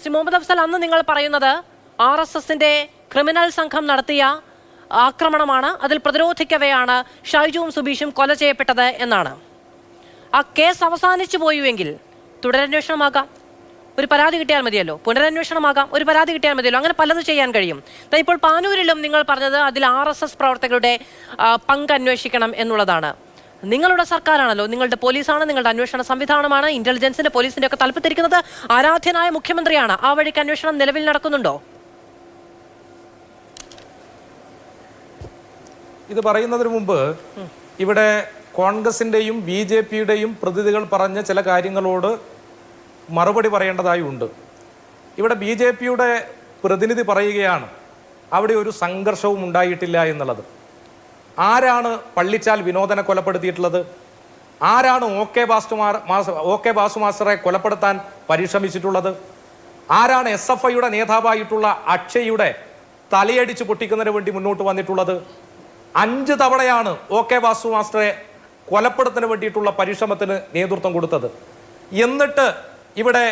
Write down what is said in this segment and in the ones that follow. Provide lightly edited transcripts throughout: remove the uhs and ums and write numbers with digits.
ശ്രീ മുഹമ്മദ് അഫ്സൽ, അന്ന് നിങ്ങൾ പറയുന്നത് RSSന്റെ ക്രിമിനൽ സംഘം നടത്തിയ ആക്രമണമാണ്, അതിൽ പ്രതിരോധിക്കവെയാണ് ഷൈജുവും സുബീഷും കൊല ചെയ്യപ്പെട്ടത് എന്നാണ്. ആ കേസ് അവസാനിച്ചു പോയുവെങ്കിൽ തുടരന്വേഷണമാകാം, ഒരു പരാതി കിട്ടിയാൽ മതിയല്ലോ. പുനരന്വേഷണമാകാം, ഒരു പരാതി കിട്ടിയാൽ മതിയല്ലോ. അങ്ങനെ പലതും ചെയ്യാൻ കഴിയും. ഇപ്പോൾ പാനൂരിലും നിങ്ങൾ പറഞ്ഞത് അതിൽ RSS പ്രവർത്തകരുടെ പങ്ക് അന്വേഷിക്കണം എന്നുള്ളതാണ്. നിങ്ങളുടെ സർക്കാരാണല്ലോ, നിങ്ങളുടെ പോലീസാണ്, നിങ്ങളുടെ അന്വേഷണ സംവിധാനമാണ്, ഇന്റലിജൻസിന്റെ പോലീസിന്റെ ഒക്കെ തലപ്പത്തിരിക്കുന്നത് ആരാധ്യനായ മുഖ്യമന്ത്രിയാണ്. ആ വഴിക്ക് അന്വേഷണം നിലവിൽ നടക്കുന്നുണ്ടോ? ഇത് പറയുന്നതിന് മുമ്പ് ഇവിടെ കോൺഗ്രസിന്റെയും BJPയുടെയും പ്രതിനിധികൾ പറഞ്ഞ ചില കാര്യങ്ങളോട് മറുപടി പറയേണ്ടതായി ഉണ്ട്. ഇവിടെ BJPയുടെ പ്രതിനിധി പറയുകയാണ് അവിടെ ഒരു സംഘർഷവും ഉണ്ടായിട്ടില്ല എന്നുള്ളത്. ആരാണ് പള്ളിച്ചാൽ വിനോദനെ കൊലപ്പെടുത്തിയിട്ടുള്ളത്? ആരാണ് OK ബാസു മാസ്റ്ററെ കൊലപ്പെടുത്താൻ പരിശ്രമിച്ചിട്ടുള്ളത്? ആരാണ് SFIയുടെ നേതാവായിട്ടുള്ള അക്ഷയുടെ തലയടിച്ച് പൊട്ടിക്കുന്നതിന് വേണ്ടി മുന്നോട്ട് വന്നിട്ടുള്ളത്? 5 തവണയാണ് OK ബാസു മാസ്റ്ററെ കൊലപ്പെടുത്തുന്നതിന് വേണ്ടിയിട്ടുള്ള പരിശ്രമത്തിന് നേതൃത്വം കൊടുത്തത്. എന്നിട്ട് ഇവിടെ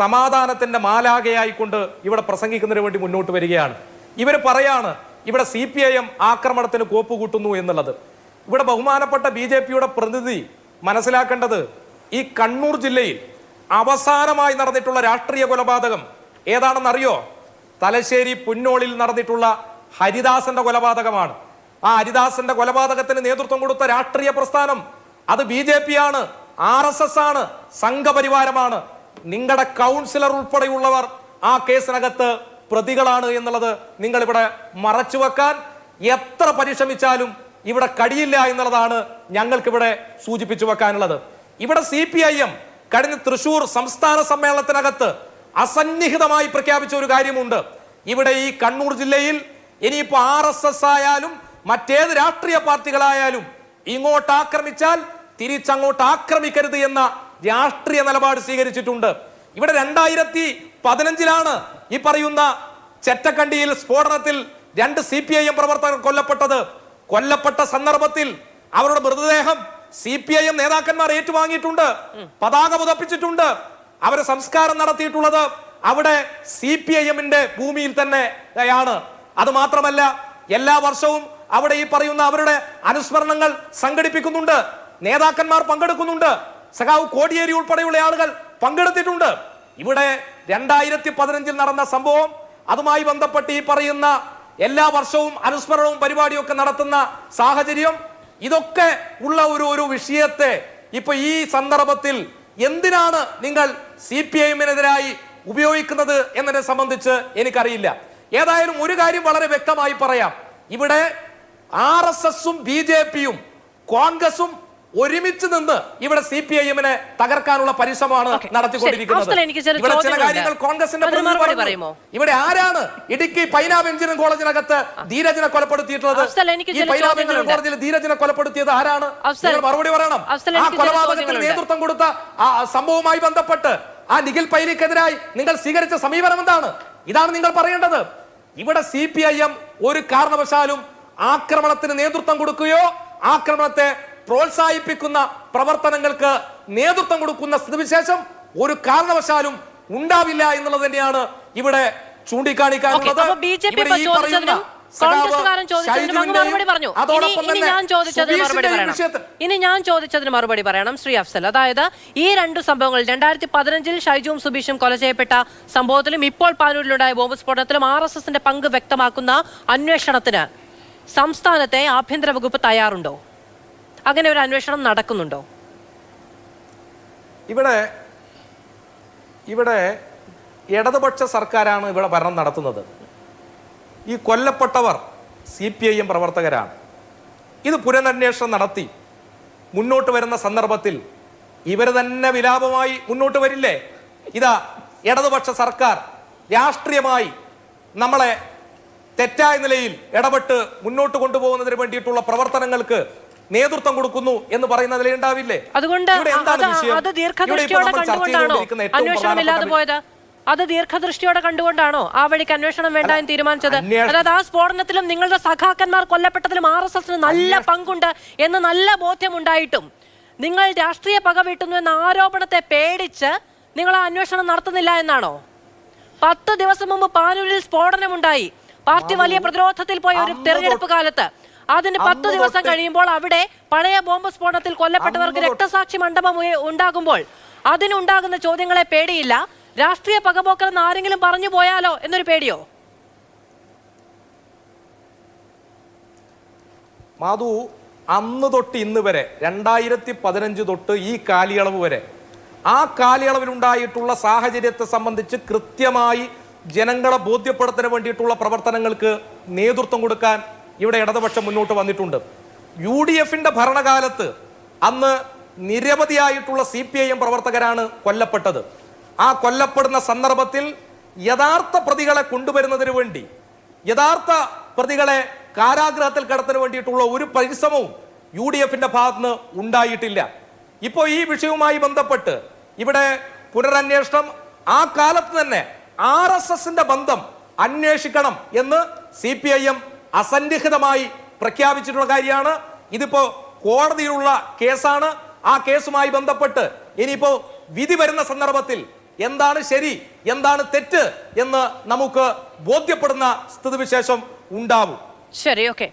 സമാധാനത്തിന്റെ മാലാകയായിക്കൊണ്ട് ഇവിടെ പ്രസംഗിക്കുന്നതിന് വേണ്ടി മുന്നോട്ട് വരികയാണ്. ഇവർ പറയാണ് ഇവിടെ CPIM ആക്രമണത്തിന് കോപ്പുകൂട്ടുന്നു എന്നുള്ളത്. ഇവിടെ ബഹുമാനപ്പെട്ട BJPയുടെ പ്രതിനിധി മനസ്സിലാക്കേണ്ടത് ഈ കണ്ണൂർ ജില്ലയിൽ അവസാനമായി നടന്നിട്ടുള്ള രാഷ്ട്രീയ കൊലപാതകം ഏതാണെന്നറിയോ? തലശ്ശേരി പുന്നോളിൽ നടന്നിട്ടുള്ള ഹരിദാസന്റെ കൊലപാതകമാണ്. ആ ഹരിദാസന്റെ കൊലപാതകത്തിന് നേതൃത്വം കൊടുത്ത രാഷ്ട്രീയ പ്രസ്ഥാനം അത് BJP ആണ്, RSS ആണ്, സംഘപരിവാരമാണ്. നിങ്ങളുടെ കൗൺസിലർ ഉൾപ്പെടെയുള്ളവർ ആ കേസിനകത്ത് പ്രതികളാണ് എന്നുള്ളത് നിങ്ങൾ ഇവിടെ മറച്ചു വെക്കാൻ എത്ര പരിശ്രമിച്ചാലും ഇവിടെ കഴിയില്ല എന്നുള്ളതാണ് ഞങ്ങൾക്കിവിടെ സൂചിപ്പിച്ചു വെക്കാനുള്ളത്. ഇവിടെ CPIM കഴിഞ്ഞ തൃശൂർ സംസ്ഥാന സമ്മേളനത്തിനകത്ത് അസന്നിഹിതമായി പ്രഖ്യാപിച്ച ഒരു കാര്യമുണ്ട്. ഇവിടെ ഈ കണ്ണൂർ ജില്ലയിൽ ഇനിയിപ്പോ RSS ആയാലും മറ്റേത് രാഷ്ട്രീയ പാർട്ടികളായാലും ഇങ്ങോട്ട് ആക്രമിച്ചാൽ തിരിച്ചങ്ങോട്ട് ആക്രമിക്കരുത് എന്ന രാഷ്ട്രീയ നിലപാട് സ്വീകരിച്ചിട്ടുണ്ട്. ഇവിടെ 2015 ഈ പറയുന്ന ചെറ്റക്കണ്ടിയിൽ സ്ഫോടനത്തിൽ 2 CPIM പ്രവർത്തകർ കൊല്ലപ്പെട്ട സന്ദർഭത്തിൽ അവരുടെ മൃതദേഹം CPIM നേതാക്കന്മാർ ഏറ്റുവാങ്ങിയിട്ടുണ്ട്, പതാക പുതപ്പിച്ചിട്ടുണ്ട്. അവരെ സംസ്കാരം നടത്തിയിട്ടുള്ളത് അവിടെ CPIMന്റെ ഭൂമിയിൽ തന്നെയാണ്. അത് മാത്രമല്ല എല്ലാ വർഷവും അവിടെ ഈ പറയുന്ന അവരുടെ അനുസ്മരണങ്ങൾ സംഘടിപ്പിക്കുന്നുണ്ട്, നേതാക്കന്മാർ പങ്കെടുക്കുന്നുണ്ട്, സഖാവ് കോടിയേരി ഉൾപ്പെടെയുള്ള ആളുകൾ പങ്കെടുത്തിട്ടുണ്ട്. ഇവിടെ 2015 നടന്ന സംഭവം, അതുമായി ബന്ധപ്പെട്ട് ഈ പറയുന്ന എല്ലാ വർഷവും അനുസ്മരണവും പരിപാടിയൊക്കെ നടത്തുന്ന സാഹചര്യം, ഇതൊക്കെ ഉള്ള ഒരു വിഷയത്തെ ഇപ്പൊ ഈ സന്ദർഭത്തിൽ എന്തിനാണ് നിങ്ങൾ CPIMനെതിരായി ഉപയോഗിക്കുന്നത് എന്നതിനെ സംബന്ധിച്ച് എനിക്കറിയില്ല. ഏതായാലും ഒരു കാര്യം വളരെ വ്യക്തമായി പറയാം, ഇവിടെ RSSും BJPയും കോൺഗ്രസും ഒരുമിച്ച് നിന്ന് ഇവിടെ CPIMനെ തകർക്കാനുള്ള പരിശ്രമമാണ് നടത്തിക്കൊണ്ടിരിക്കുന്നത്. ഇവിടെ ചില കാര്യങ്ങൾ കോൺഗ്രസിന്റെ ഇവിടെ ആരാണ് ഇടുക്കി പൈനാവ് എഞ്ചിനീയറിംഗ് കോളേജിനകത്ത് ധീരജിനെ കൊലപ്പെടുത്തിയിട്ടുള്ളത്? ഈ പൈനാവ് എഞ്ചിനീയറിംഗ് കോളേജിൽ ധീരജിനെ കൊലപ്പെടുത്തിയത് ആരാണ്? മറുപടി പറയണം. ആ കൊലപാതകത്തിന് നേതൃത്വം കൊടുത്ത ആ സംഭവവുമായി ബന്ധപ്പെട്ട് ആ നിഖിൽ പൈലിക്കെതിരായി നിങ്ങൾ സ്വീകരിച്ച സമീപനം എന്താണ്? ഇതാണ് നിങ്ങൾ പറയേണ്ടത്. ഇവിടെ CPIM ഒരു കാരണവശാലും ആക്രമണത്തിന് നേതൃത്വം കൊടുക്കുകയോ ആക്രമണത്തെ പ്രോത്സാഹിപ്പിക്കുന്ന പ്രവർത്തനങ്ങൾക്ക് നേതൃത്വം കൊടുക്കുന്ന സ്ഥിതിവിശേഷം ഒരു കാരണവശാലും ഉണ്ടാവില്ല എന്നുള്ളത് തന്നെയാണ് ഇവിടെ ചൂണ്ടിക്കാണിക്കാനുള്ളത്. ഇനി ഞാൻ ചോദിച്ചതിന് മറുപടി പറയണം ശ്രീ അഫ്സൽ. അതായത് ഈ 2 സംഭവങ്ങൾ 2015 ഷൈജുവും സുബീഷും കൊല ചെയ്യപ്പെട്ട സംഭവത്തിലും ഇപ്പോൾ പാനൂരിലുണ്ടായ ബോംബ് സ്ഫോടനത്തിലും RSSന്റെ പങ്ക് വ്യക്തമാക്കുന്ന അന്വേഷണത്തിന് സംസ്ഥാനത്തെ ആഭ്യന്തര വകുപ്പ് തയ്യാറുണ്ടോ? അങ്ങനെ ഒരു അന്വേഷണം നടക്കുന്നുണ്ടോ? ഇവിടെ ഇടതുപക്ഷ സർക്കാരാണ് ഇവിടെ ഭരണം നടത്തുന്നത്. ഈ കൊല്ലപ്പെട്ടവർ CPIM പ്രവർത്തകരാണ്. ഇത് പുനരന്വേഷണം നടത്തി മുന്നോട്ട് വരുന്ന സന്ദർഭത്തിൽ ഇവർ തന്നെ വിലാപമായി മുന്നോട്ട് വരില്ലേ? ഇതാ ഇടതുപക്ഷ സർക്കാർ രാഷ്ട്രീയമായി നമ്മളെ തെറ്റായ നിലയിൽ ഇടപെട്ട് മുന്നോട്ട് കൊണ്ടുപോകുന്നതിന് വേണ്ടിയിട്ടുള്ള പ്രവർത്തനങ്ങൾക്ക് നേതൃത്വം കൊടുക്കുന്നു എന്ന് പറയുന്ന നിലയുണ്ടാവില്ലേ? അതുകൊണ്ട് അത് ദീർഘദൃഷ്ടിയോടെ കണ്ടുകൊണ്ടാണോ അന്വേഷണമില്ലാതെ പോയത്? അത് ദീർഘദൃഷ്ടിയോടെ കണ്ടുകൊണ്ടാണോ ആ വഴിക്ക് അന്വേഷണം വേണ്ട എന്ന് തീരുമാനിച്ചത്? അതായത് ആ സ്ഫോടനത്തിലും നിങ്ങളുടെ സഖാക്കന്മാർ കൊല്ലപ്പെട്ടതിലും RSSന് നല്ല പങ്കുണ്ട് എന്ന് നല്ല ബോധ്യമുണ്ടായിട്ടും നിങ്ങൾ രാഷ്ട്രീയ പക വീട്ടുന്നു എന്ന ആരോപണത്തെ പേടിച്ച് നിങ്ങൾ ആ അന്വേഷണം നടത്തുന്നില്ല എന്നാണോ? 10 ദിവസം മുമ്പ് പാനൂരിൽ സ്ഫോടനമുണ്ടായി. പാർട്ടി വലിയ പ്രതിരോധത്തിൽ പോയ ഒരു തെരഞ്ഞെടുപ്പ് കാലത്ത് അതിന് 10 ദിവസം കഴിയുമ്പോൾ അവിടെ പഴയ ബോംബ് സ്ഫോടനത്തിൽ കൊല്ലപ്പെട്ടവർക്ക് രക്തസാക്ഷി മണ്ഡപം ഉണ്ടാകുമ്പോൾ അതിനുണ്ടാകുന്ന ചോദ്യങ്ങളെ പേടിയില്ല. രാഷ്ട്രീയ പകപോക്കലെന്ന് ആരെങ്കിലും പറഞ്ഞു പോയാലോ എന്നൊരു പേടിയോ? മാധു, അന്ന് തൊട്ട് ഇന്ന് വരെ 2015 തൊട്ട് ഈ കാലയളവ് വരെ ആ കാലയളവിലുണ്ടായിട്ടുള്ള സാഹചര്യത്തെ സംബന്ധിച്ച് കൃത്യമായി ജനങ്ങളെ ബോധ്യപ്പെടുത്താൻ വേണ്ടിയിട്ടുള്ള പ്രവർത്തനങ്ങൾക്ക് നേതൃത്വം കൊടുക്കാൻ ഇവിടെ ഇടതുപക്ഷം മുന്നോട്ട് വന്നിട്ടുണ്ട്. UDFന്റെ ഭരണകാലത്ത് അന്ന് നിരവധിയായിട്ടുള്ള CPIM പ്രവർത്തകരാണ് കൊല്ലപ്പെട്ടത്. ആ കൊല്ലപ്പെടുന്ന സന്ദർഭത്തിൽ യഥാർത്ഥ പ്രതികളെ കൊണ്ടുവരുന്നതിന് വേണ്ടി, യഥാർത്ഥ പ്രതികളെ കാരാഗ്രഹത്തിൽ കടത്തിന് വേണ്ടിയിട്ടുള്ള ഒരു പരിശ്രമവും UDFന്റെ ഭാഗത്തുനിന്ന് ഉണ്ടായിട്ടില്ല. ഇപ്പോൾ ഈ വിഷയവുമായി ബന്ധപ്പെട്ട് ഇവിടെ പുനരന്വേഷണം ആ കാലത്ത് തന്നെ RSSന്റെ ബന്ധം അന്വേഷിക്കണം എന്ന് CPIM അസന്നിഹിതമായി പ്രഖ്യാപിച്ചിട്ടുള്ള കാര്യമാണ്. ഇതിപ്പോ കോടതിയിലുള്ള കേസാണ്. ആ കേസുമായി ബന്ധപ്പെട്ട് ഇനിയിപ്പോ വിധി വരുന്ന സന്ദർഭത്തിൽ എന്താണ് ശരി എന്താണ് തെറ്റ് എന്ന് നമുക്ക് ബോധ്യപ്പെടുന്ന സ്ഥിതിവിശേഷം ഉണ്ടാവും. ശരി, ഓക്കെ.